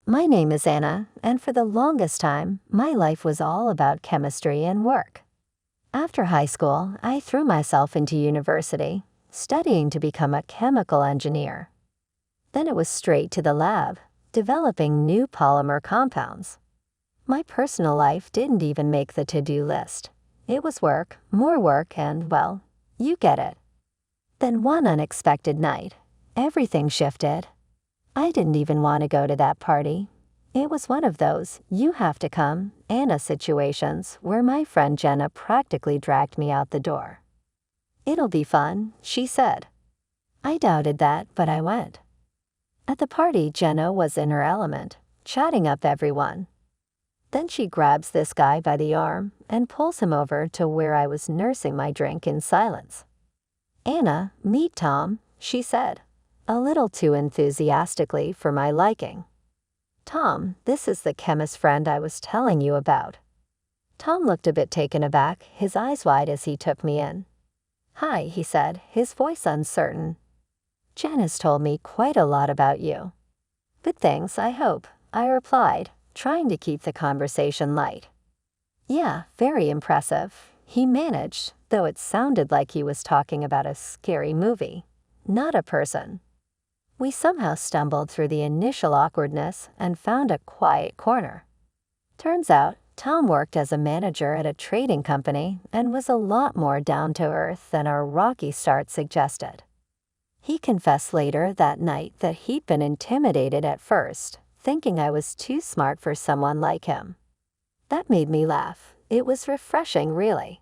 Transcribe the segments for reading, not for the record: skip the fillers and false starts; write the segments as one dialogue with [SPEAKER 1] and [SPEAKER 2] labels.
[SPEAKER 1] My name is Anna, and for the longest time, my life was all about chemistry and work. After high school, I threw myself into university, studying to become a chemical engineer. Then it was straight to the lab, developing new polymer compounds. My personal life didn't even make the to-do list. It was work, more work, and, well, you get it. Then one unexpected night, everything shifted. I didn't even want to go to that party. It was one of those "you have to come" Anna situations where my friend Jenna practically dragged me out the door. "It'll be fun," she said. I doubted that, but I went. At the party, Jenna was in her element, chatting up everyone. Then she grabs this guy by the arm and pulls him over to where I was nursing my drink in silence. "Anna, meet Tom," she said, a little too enthusiastically for my liking. "Tom, this is the chemist friend I was telling you about." Tom looked a bit taken aback, his eyes wide as he took me in. "Hi," he said, his voice uncertain. "Jen has told me quite a lot about you." "Good things, I hope," I replied, trying to keep the conversation light. "Yeah, very impressive," he managed, though it sounded like he was talking about a scary movie, not a person. We somehow stumbled through the initial awkwardness and found a quiet corner. Turns out, Tom worked as a manager at a trading company and was a lot more down-to-earth than our rocky start suggested. He confessed later that night that he'd been intimidated at first, thinking I was too smart for someone like him. That made me laugh. It was refreshing, really.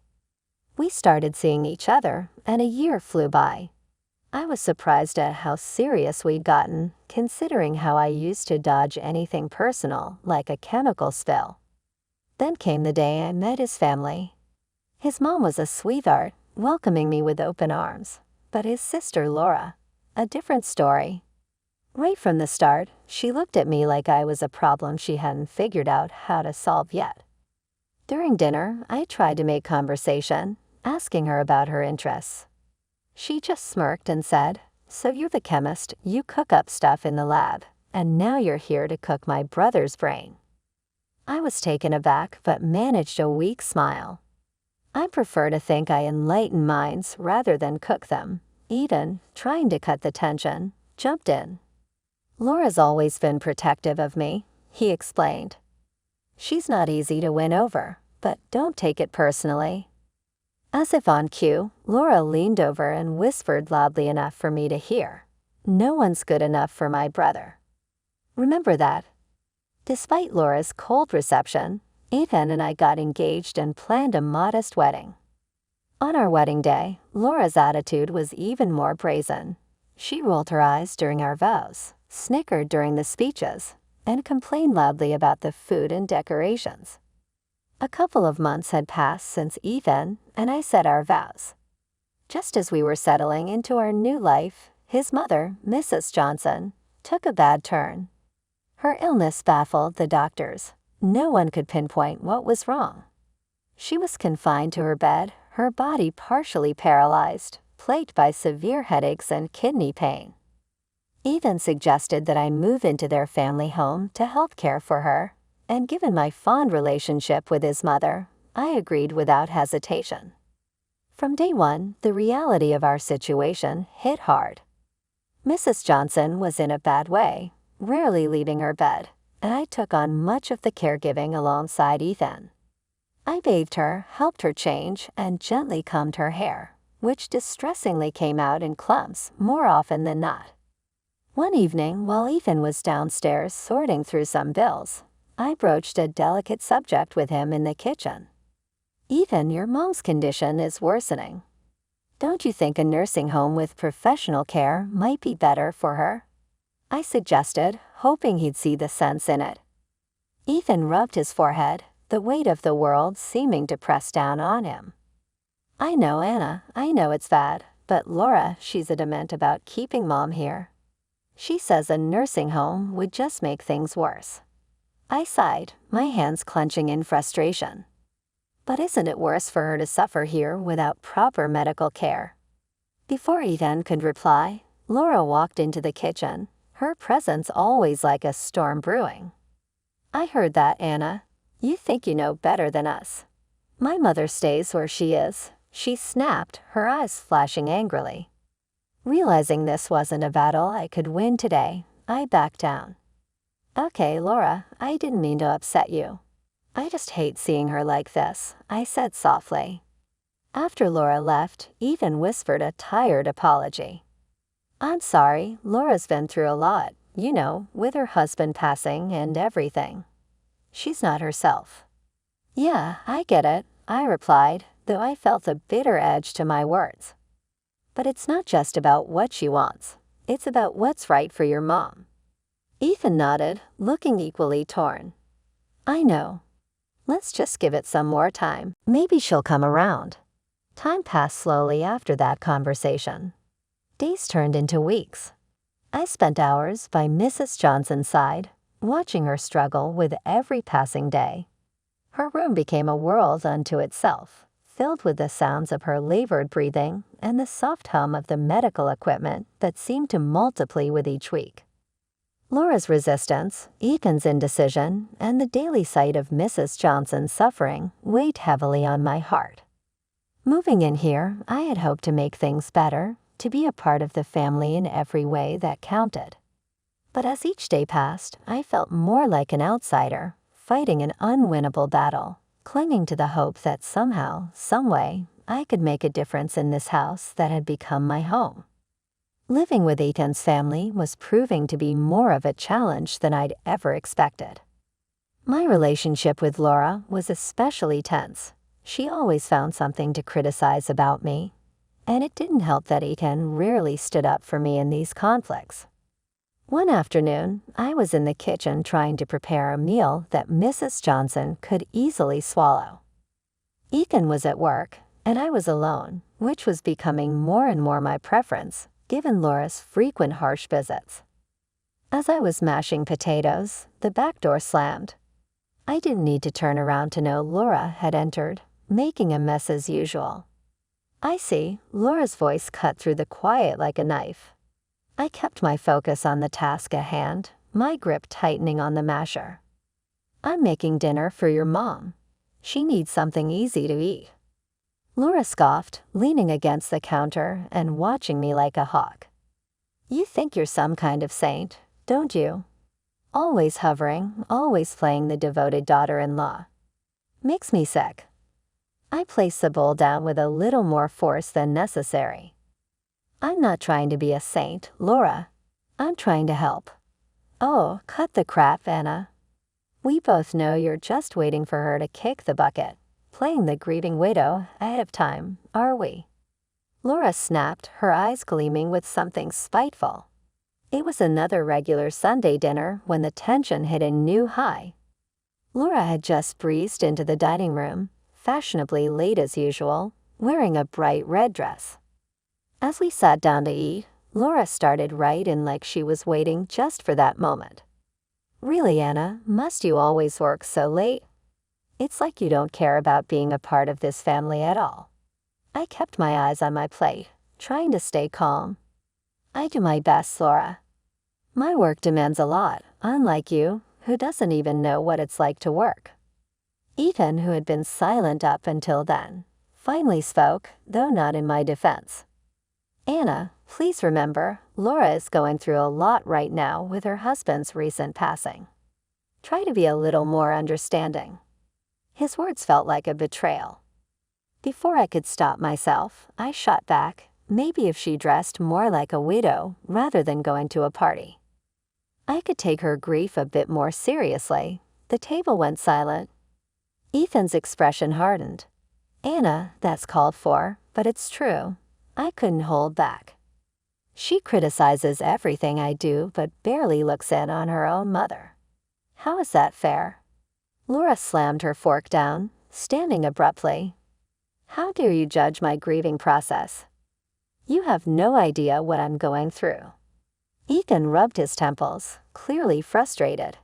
[SPEAKER 1] We started seeing each other, and a year flew by. I was surprised at how serious we'd gotten, considering how I used to dodge anything personal, like a chemical spill. Then came the day I met his family. His mom was a sweetheart, welcoming me with open arms, but his sister Laura, a different story. Right from the start, she looked at me like I was a problem she hadn't figured out how to solve yet. During dinner, I tried to make conversation, asking her about her interests. She just smirked and said, "So you're the chemist, you cook up stuff in the lab, and now you're here to cook my brother's brain." I was taken aback but managed a weak smile. I prefer to think I enlighten minds rather than cook them. Eden, trying to cut the tension, jumped in. "Laura's always been protective of me," he explained. "She's not easy to win over, but don't take it personally." As if on cue, Laura leaned over and whispered loudly enough for me to hear, "No one's good enough for my brother." Remember that. Despite Laura's cold reception, Ethan and I got engaged and planned a modest wedding. On our wedding day, Laura's attitude was even more brazen. She rolled her eyes during our vows, snickered during the speeches, and complained loudly about the food and decorations. A couple of months had passed since Ethan and I said our vows. Just as we were settling into our new life, his mother, Mrs. Johnson, took a bad turn. Her illness baffled the doctors. No one could pinpoint what was wrong. She was confined to her bed, her body partially paralyzed, plagued by severe headaches and kidney pain. Ethan suggested that I move into their family home to help care for her, and given my fond relationship with his mother, I agreed without hesitation. From day one, the reality of our situation hit hard. Mrs. Johnson was in a bad way, rarely leaving her bed, and I took on much of the caregiving alongside Ethan. I bathed her, helped her change, and gently combed her hair, which distressingly came out in clumps more often than not. One evening, while Ethan was downstairs sorting through some bills, I broached a delicate subject with him in the kitchen. "Ethan, your mom's condition is worsening. Don't you think a nursing home with professional care might be better for her?" I suggested, hoping he'd see the sense in it. Ethan rubbed his forehead, the weight of the world seeming to press down on him. "I know, Anna, I know it's bad, but Laura, she's adamant about keeping Mom here. She says a nursing home would just make things worse." I sighed, my hands clenching in frustration. "But isn't it worse for her to suffer here without proper medical care?" Before Ethan could reply, Laura walked into the kitchen, Her presence always like a storm brewing. I heard that, Anna. You think you know better than us. My mother stays where she is, she snapped, her eyes flashing angrily. Realizing this wasn't a battle I could win today, I backed down. Okay, Laura, I didn't mean to upset you. I just hate seeing her like this, I said softly. After Laura left, Ethan whispered a tired apology. I'm sorry, Laura's been through a lot, you know, with her husband passing and everything. She's not herself. Yeah, I get it, I replied, though I felt a bitter edge to my words. But it's not just about what she wants. It's about what's right for your mom. Ethan nodded, looking equally torn. I know. Let's just give it some more time. Maybe she'll come around. Time passed slowly after that conversation. Days turned into weeks. I spent hours by Mrs. Johnson's side, watching her struggle with every passing day. Her room became a world unto itself, filled with the sounds of her labored breathing and the soft hum of the medical equipment that seemed to multiply with each week. Laura's resistance, Ethan's indecision, and the daily sight of Mrs. Johnson's suffering weighed heavily on my heart. Moving in here, I had hoped to make things better, to be a part of the family in every way that counted. But as each day passed, I felt more like an outsider, fighting an unwinnable battle, clinging to the hope that somehow, someway, I could make a difference in this house that had become my home. Living with Ethan's family was proving to be more of a challenge than I'd ever expected. My relationship with Laura was especially tense. She always found something to criticize about me, and it didn't help that Ethan rarely stood up for me in these conflicts. One afternoon, I was in the kitchen trying to prepare a meal that Mrs. Johnson could easily swallow. Ethan was at work, and I was alone, which was becoming more and more my preference, given Laura's frequent harsh visits. As I was mashing potatoes, the back door slammed. I didn't need to turn around to know Laura had entered, making a mess as usual. I see, Laura's voice cut through the quiet like a knife. I kept my focus on the task at hand, my grip tightening on the masher. I'm making dinner for your mom. She needs something easy to eat. Laura scoffed, leaning against the counter and watching me like a hawk. You think you're some kind of saint, don't you? Always hovering, always playing the devoted daughter-in-law. Makes me sick. I placed the bowl down with a little more force than necessary. I'm not trying to be a saint, Laura. I'm trying to help. Oh, cut the crap, Anna. We both know you're just waiting for her to kick the bucket, playing the grieving widow ahead of time, are we? Laura snapped, her eyes gleaming with something spiteful. It was another regular Sunday dinner when the tension hit a new high. Laura had just breezed into the dining room, fashionably late as usual, wearing a bright red dress. As we sat down to eat, Laura started right in like she was waiting just for that moment. Really, Anna, must you always work so late? It's like you don't care about being a part of this family at all. I kept my eyes on my plate, trying to stay calm. I do my best, Laura. My work demands a lot, unlike you, who doesn't even know what it's like to work. Ethan, who had been silent up until then, finally spoke, though not in my defense. Anna, please remember, Laura is going through a lot right now with her husband's recent passing. Try to be a little more understanding. His words felt like a betrayal. Before I could stop myself, I shot back, maybe if she dressed more like a widow rather than going to a party. I could take her grief a bit more seriously. The table went silent. Ethan's expression hardened. Anna, that's called for, but it's true. I couldn't hold back. She criticizes everything I do but barely looks in on her own mother. How is that fair? Laura slammed her fork down, standing abruptly. How dare you judge my grieving process? You have no idea what I'm going through. Ethan rubbed his temples, clearly frustrated.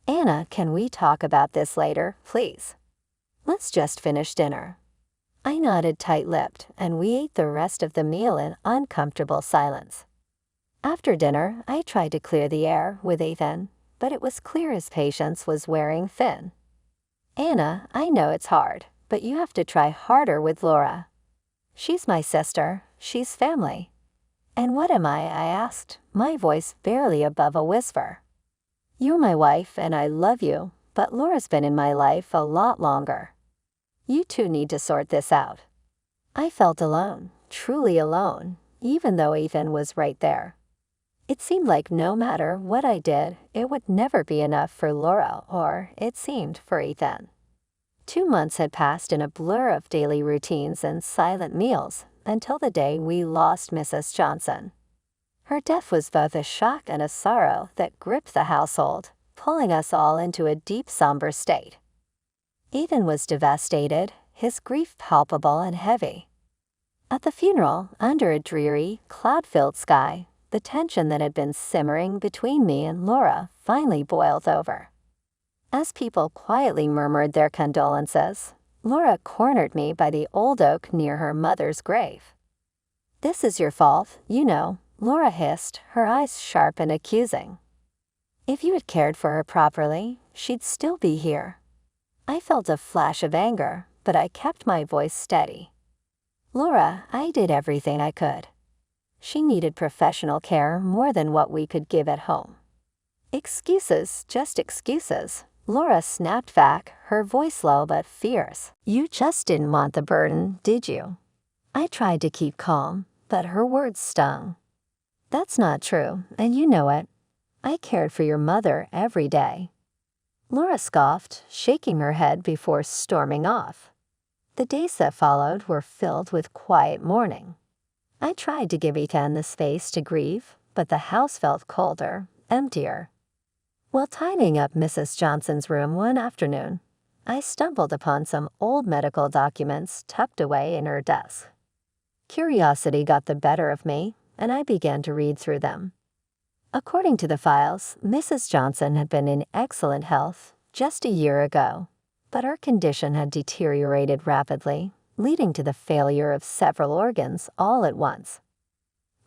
[SPEAKER 1] Anna, can we talk about this later, please? Let's just finish dinner. I nodded tight-lipped, and we ate the rest of the meal in uncomfortable silence. After dinner, I tried to clear the air with Ethan, but it was clear his patience was wearing thin. Anna, I know it's hard, but you have to try harder with Laura. She's my sister, she's family. And what am I asked, my voice barely above a whisper. You're my wife and I love you, but Laura's been in my life a lot longer. You two need to sort this out. I felt alone, truly alone, even though Ethan was right there. It seemed like no matter what I did, it would never be enough for Laura, or it seemed for Ethan. 2 months had passed in a blur of daily routines and silent meals until the day we lost Mrs. Johnson. Her death was both a shock and a sorrow that gripped the household, pulling us all into a deep somber state. Ethan was devastated, his grief palpable and heavy. At the funeral, under a dreary, cloud-filled sky, the tension that had been simmering between me and Laura finally boiled over. As people quietly murmured their condolences, Laura cornered me by the old oak near her mother's grave. "This is your fault, you know," Laura hissed, her eyes sharp and accusing. "If you had cared for her properly, she'd still be here." I felt a flash of anger, but I kept my voice steady. "Laura, I did everything I could. She needed professional care more than what we could give at home." "Excuses, just excuses," Laura snapped back, her voice low but fierce. "You just didn't want the burden, did you?" I tried to keep calm, but her words stung. "That's not true, and you know it. I cared for your mother every day." Laura scoffed, shaking her head before storming off. The days that followed were filled with quiet mourning. I tried to give Ethan the space to grieve, but the house felt colder, emptier. While tidying up Mrs. Johnson's room one afternoon, I stumbled upon some old medical documents tucked away in her desk. Curiosity got the better of me, and I began to read through them. According to the files, Mrs. Johnson had been in excellent health just a year ago, but her condition had deteriorated rapidly, leading to the failure of several organs all at once.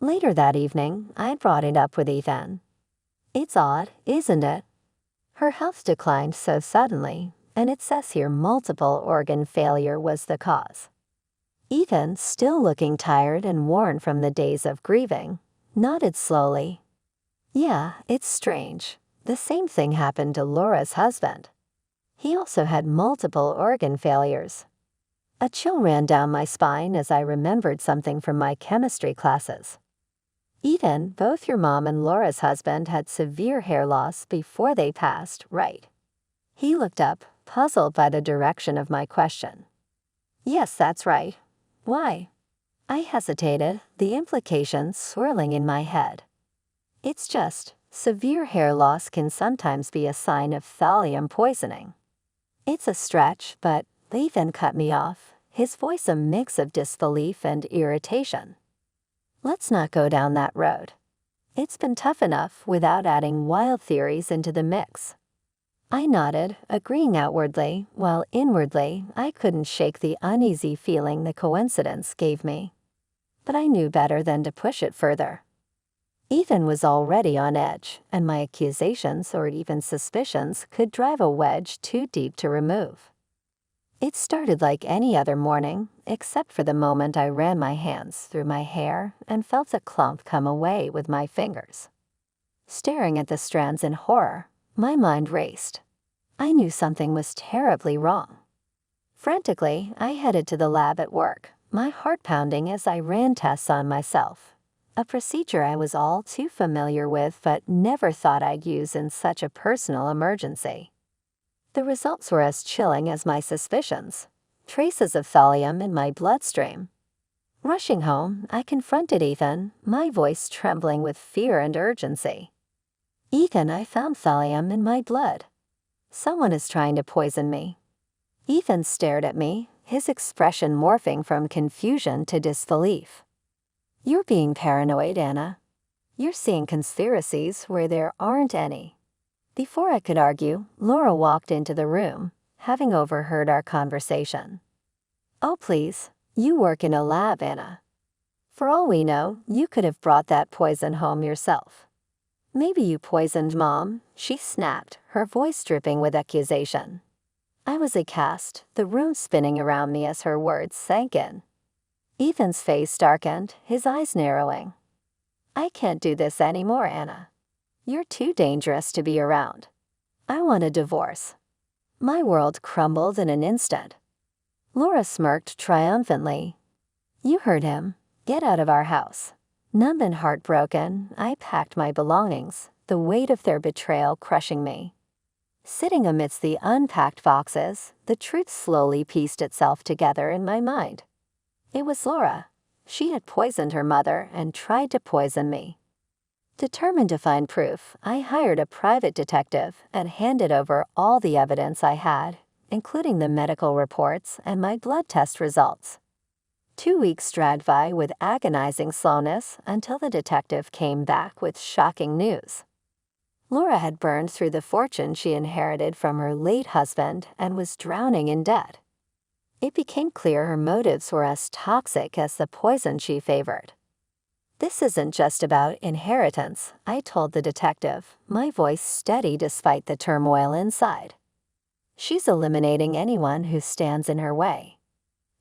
[SPEAKER 1] Later that evening, I brought it up with Ethan. "It's odd, isn't it? Her health declined so suddenly, and it says here multiple organ failure was the cause." Ethan, still looking tired and worn from the days of grieving, nodded slowly. "Yeah, it's strange. The same thing happened to Laura's husband. He also had multiple organ failures." A chill ran down my spine as I remembered something from my chemistry classes. "Ethan, both your mom and Laura's husband had severe hair loss before they passed, right?" He looked up, puzzled by the direction of my question. "Yes, that's right. Why?" I hesitated, the implications swirling in my head. "It's just, severe hair loss can sometimes be a sign of thallium poisoning." "It's a stretch, but," Ethan cut me off, his voice a mix of disbelief and irritation. "Let's not go down that road. It's been tough enough without adding wild theories into the mix." I nodded, agreeing outwardly, while inwardly I couldn't shake the uneasy feeling the coincidence gave me. But I knew better than to push it further. Ethan was already on edge, and my accusations or even suspicions could drive a wedge too deep to remove. It started like any other morning, except for the moment I ran my hands through my hair and felt a clump come away with my fingers. Staring at the strands in horror, my mind raced. I knew something was terribly wrong. Frantically, I headed to the lab at work, my heart pounding as I ran tests on myself, a procedure I was all too familiar with but never thought I'd use in such a personal emergency. The results were as chilling as my suspicions, traces of thallium in my bloodstream. Rushing home, I confronted Ethan, my voice trembling with fear and urgency. "Ethan, I found thallium in my blood. Someone is trying to poison me." Ethan stared at me, his expression morphing from confusion to disbelief. "You're being paranoid, Anna. You're seeing conspiracies where there aren't any." Before I could argue, Laura walked into the room, having overheard our conversation. "Oh, please, you work in a lab, Anna." For all we know, you could have brought that poison home yourself. Maybe you poisoned Mom, she snapped, her voice dripping with accusation. I was aghast, the room spinning around me as her words sank in. Ethan's face darkened, his eyes narrowing. I can't do this anymore, Anna. You're too dangerous to be around. I want a divorce. My world crumbled in an instant. Laura smirked triumphantly. You heard him. Get out of our house. Numb and heartbroken, I packed my belongings, the weight of their betrayal crushing me. Sitting amidst the unpacked boxes, the truth slowly pieced itself together in my mind. It was Laura. She had poisoned her mother and tried to poison me. Determined to find proof, I hired a private detective and handed over all the evidence I had, including the medical reports and my blood test results. 2 weeks dragged by with agonizing slowness until the detective came back with shocking news. Laura had burned through the fortune she inherited from her late husband and was drowning in debt. It became clear her motives were as toxic as the poison she favored. This isn't just about inheritance, I told the detective, my voice steady despite the turmoil inside. She's eliminating anyone who stands in her way.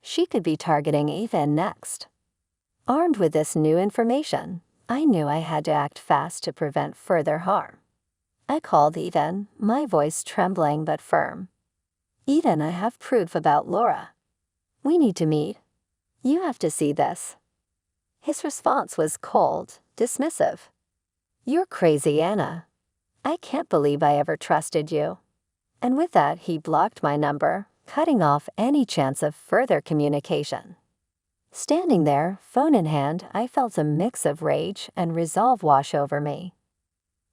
[SPEAKER 1] She could be targeting Ethan next. Armed with this new information, I knew I had to act fast to prevent further harm. I called Ethan, my voice trembling but firm. Ethan, I have proof about Laura. We need to meet. You have to see this. His response was cold, dismissive. You're crazy, Anna. I can't believe I ever trusted you. And with that, he blocked my number, cutting off any chance of further communication. Standing there, phone in hand, I felt a mix of rage and resolve wash over me.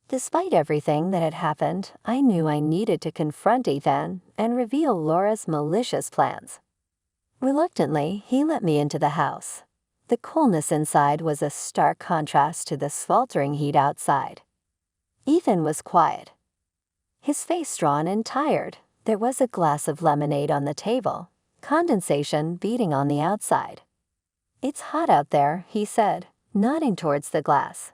[SPEAKER 1] Despite everything that had happened, I knew I needed to confront Ethan and reveal Laura's malicious plans. Reluctantly, he let me into the house. The coolness inside was a stark contrast to the sweltering heat outside. Ethan was quiet. His face drawn and tired. There was a glass of lemonade on the table, condensation beating on the outside. It's hot out there, he said, nodding towards the glass.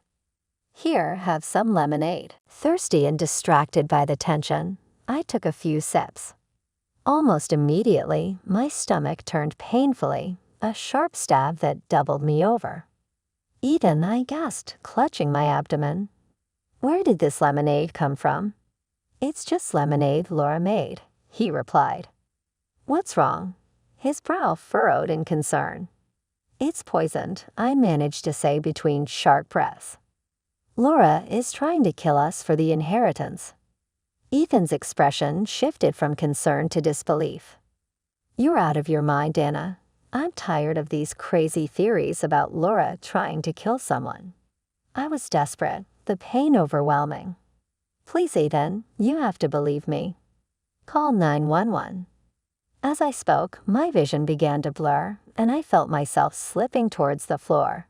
[SPEAKER 1] Here, have some lemonade. Thirsty and distracted by the tension, I took a few sips. Almost immediately, my stomach turned painfully, a sharp stab that doubled me over. Ethan, I gasped, clutching my abdomen. Where did this lemonade come from? It's just lemonade Laura made, he replied. What's wrong? His brow furrowed in concern. It's poisoned, I managed to say between sharp breaths. Laura is trying to kill us for the inheritance. Ethan's expression shifted from concern to disbelief. You're out of your mind, Anna. I'm tired of these crazy theories about Laura trying to kill someone. I was desperate, the pain overwhelming. Please, Ethan, you have to believe me. Call 911. As I spoke, my vision began to blur, and I felt myself slipping towards the floor.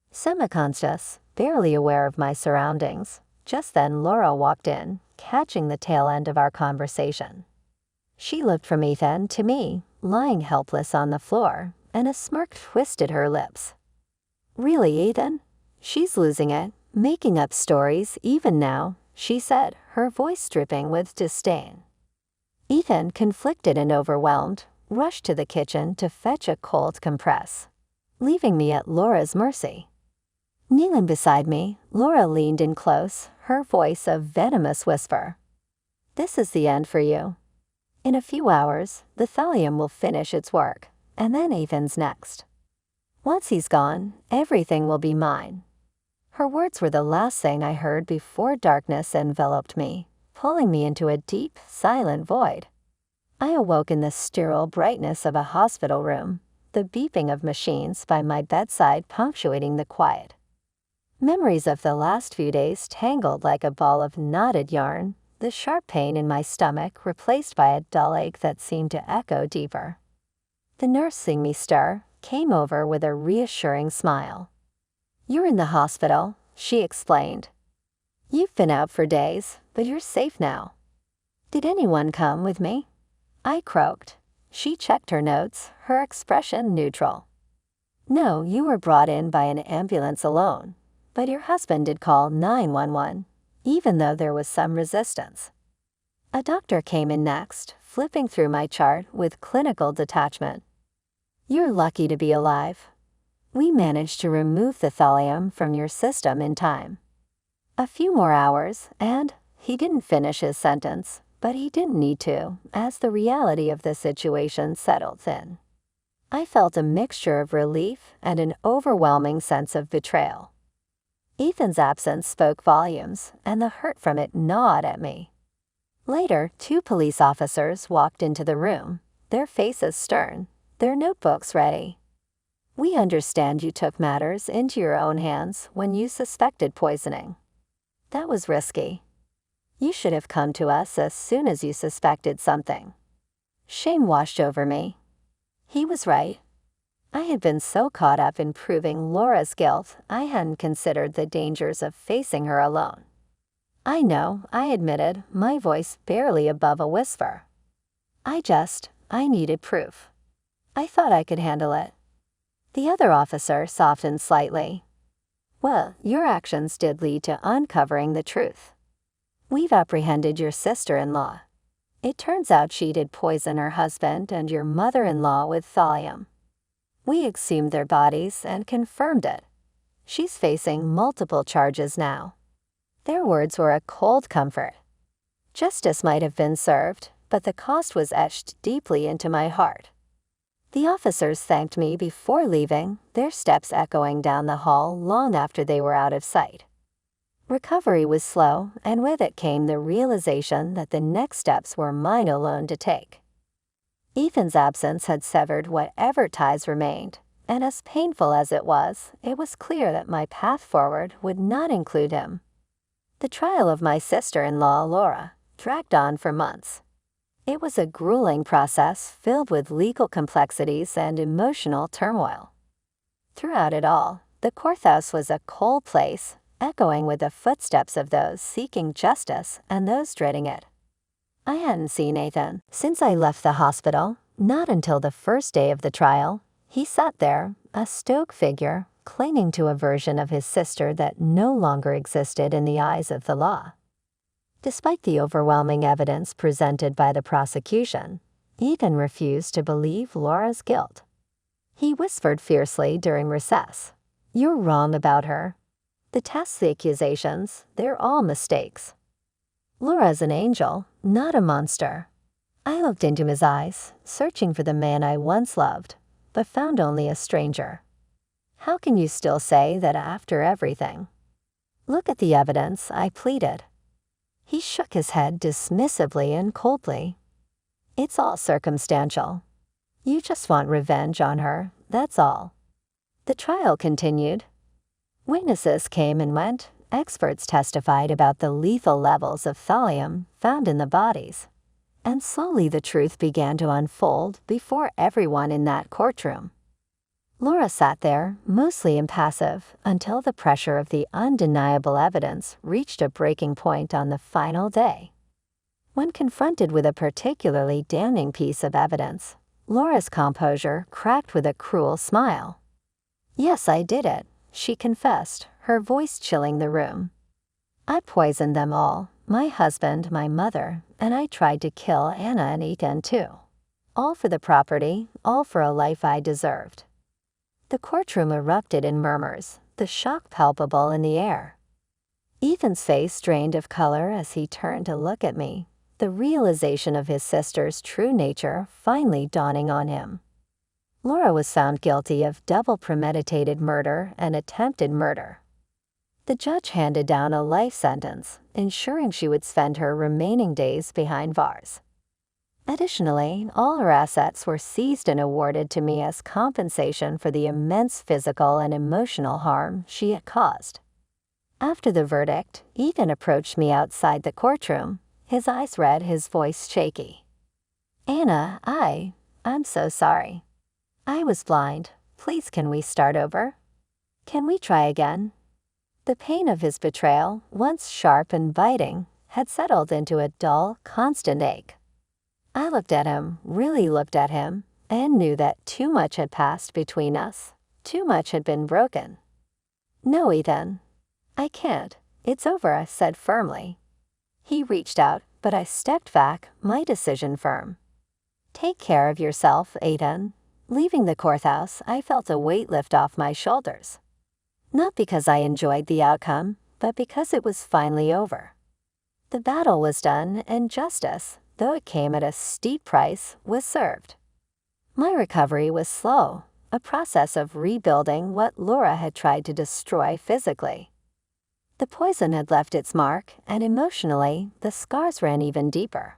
[SPEAKER 1] Semi-conscious, barely aware of my surroundings, just then Laura walked in, catching the tail end of our conversation. She looked from Ethan to me, lying helpless on the floor, and a smirk twisted her lips. Really, Ethan? She's losing it, making up stories even now, she said, her voice dripping with disdain. Ethan, conflicted and overwhelmed, rushed to the kitchen to fetch a cold compress, leaving me at Laura's mercy. Kneeling beside me, Laura leaned in close, her voice a venomous whisper. This is the end for you. In a few hours, the thallium will finish its work, and then Ethan's next. Once he's gone, everything will be mine. Her words were the last thing I heard before darkness enveloped me, pulling me into a deep, silent void. I awoke in the sterile brightness of a hospital room, the beeping of machines by my bedside punctuating the quiet. Memories of the last few days tangled like a ball of knotted yarn, the sharp pain in my stomach replaced by a dull ache that seemed to echo deeper. The nurse, seeing me stir, came over with a reassuring smile. You're in the hospital, she explained. You've been out for days, but you're safe now. Did anyone come with me? I croaked. She checked her notes, her expression neutral. No, you were brought in by an ambulance alone, but your husband did call 911, even though there was some resistance. A doctor came in next, flipping through my chart with clinical detachment. You're lucky to be alive. We managed to remove the thallium from your system in time. A few more hours, and he didn't finish his sentence, but he didn't need to, as the reality of the situation settled in. I felt a mixture of relief and an overwhelming sense of betrayal. Ethan's absence spoke volumes, and the hurt from it gnawed at me. Later, 2 police officers walked into the room, their faces stern, their notebooks ready. We understand you took matters into your own hands when you suspected poisoning. That was risky. You should have come to us as soon as you suspected something. Shame washed over me. He was right. I had been so caught up in proving Laura's guilt, I hadn't considered the dangers of facing her alone. I know, I admitted, my voice barely above a whisper. I needed proof. I thought I could handle it. The other officer softened slightly. Well, your actions did lead to uncovering the truth. We've apprehended your sister-in-law. It turns out she did poison her husband and your mother-in-law with thallium. We exhumed their bodies and confirmed it. She's facing multiple charges now. Their words were a cold comfort. Justice might have been served, but the cost was etched deeply into my heart. The officers thanked me before leaving, their steps echoing down the hall long after they were out of sight. Recovery was slow, and with it came the realization that the next steps were mine alone to take. Ethan's absence had severed whatever ties remained, and as painful as it was clear that my path forward would not include him. The trial of my sister-in-law, Laura, dragged on for months. It was a grueling process filled with legal complexities and emotional turmoil. Throughout it all, the courthouse was a cold place, echoing with the footsteps of those seeking justice and those dreading it. I hadn't seen Ethan since I left the hospital, not until the first day of the trial. He sat there, a stoic figure, clinging to a version of his sister that no longer existed in the eyes of the law. Despite the overwhelming evidence presented by the prosecution, Ethan refused to believe Laura's guilt. He whispered fiercely during recess, "You're wrong about her. The tests, the accusations, they're all mistakes. Laura's an angel, not a monster." I looked into his eyes, searching for the man I once loved, but found only a stranger. "How can you still say that after everything?" "Look at the evidence," I pleaded. He shook his head dismissively and coldly. "It's all circumstantial. You just want revenge on her, that's all." The trial continued. Witnesses came and went. Experts testified about the lethal levels of thallium found in the bodies. And slowly the truth began to unfold before everyone in that courtroom. Laura sat there, mostly impassive, until the pressure of the undeniable evidence reached a breaking point on the final day. When confronted with a particularly damning piece of evidence, Laura's composure cracked with a cruel smile. "Yes, I did it," she confessed, her voice chilling the room. "I poisoned them all, my husband, my mother, and I tried to kill Anna and Ethan too. All for the property, all for a life I deserved." The courtroom erupted in murmurs, the shock palpable in the air. Ethan's face drained of color as he turned to look at me, the realization of his sister's true nature finally dawning on him. Laura was found guilty of double premeditated murder and attempted murder. The judge handed down a life sentence, ensuring she would spend her remaining days behind bars. Additionally, all her assets were seized and awarded to me as compensation for the immense physical and emotional harm she had caused. After the verdict, Ethan approached me outside the courtroom, his eyes red, his voice shaky. "Anna, I'm so sorry. I was blind. Please, can we start over? Can we try again?" The pain of his betrayal, once sharp and biting, had settled into a dull, constant ache. I looked at him, really looked at him, and knew that too much had passed between us, Too much had been broken. "No, Ethan. I can't. It's over," I said firmly. He reached out, but I stepped back, my decision firm. "Take care of yourself, Ethan." Leaving the courthouse, I felt a weight lift off my shoulders. Not because I enjoyed the outcome, but because it was finally over. The battle was done, and justice, though it came at a steep price, was served. My recovery was slow, a process of rebuilding what Laura had tried to destroy physically. The poison had left its mark, and emotionally, the scars ran even deeper.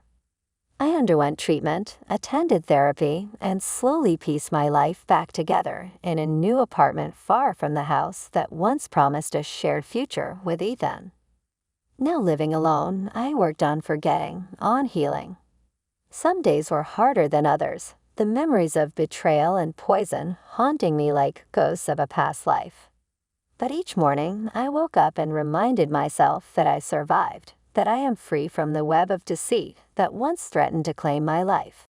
[SPEAKER 1] I underwent treatment, attended therapy, and slowly pieced my life back together in a new apartment far from the house that once promised a shared future with Ethan. Now living alone, I worked on forgetting, on healing. Some days were harder than others, the memories of betrayal and poison haunting me like ghosts of a past life. But each morning, I woke up and reminded myself that I survived, that I am free from the web of deceit that once threatened to claim my life.